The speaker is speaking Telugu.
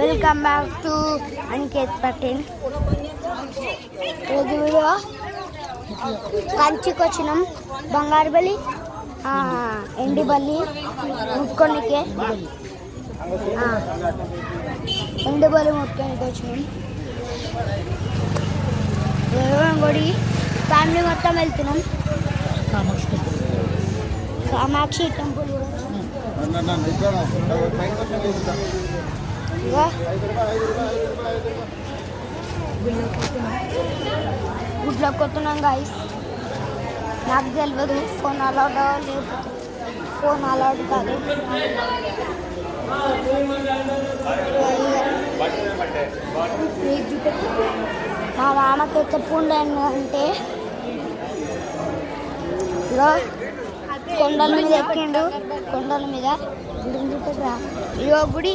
Welcome back to Aniket Patel. రోజు వీడియో కంచికి వచ్చినాం. బంగారుబలి, ఎండిబల్లి ముట్టుకోనికే, ఎండిబల్లి ముట్టుకోనికి వచ్చినాం. గుడి ఫ్యామిలీ మొత్తం వెళ్తున్నాం. కామాక్షి టెంపుల్ గుడ్లోకి కొత్తున్నాం గాయస్. నాకు తెలియదు ఫోన్ అలౌడ్ లేకపోతే ఫోన్ అలౌడ్ కాదు. మా మామకి ఎక్కడ అంటే కొండల మీద ఎక్కిండు. కొండల మీద గుడి ఇగో గుడి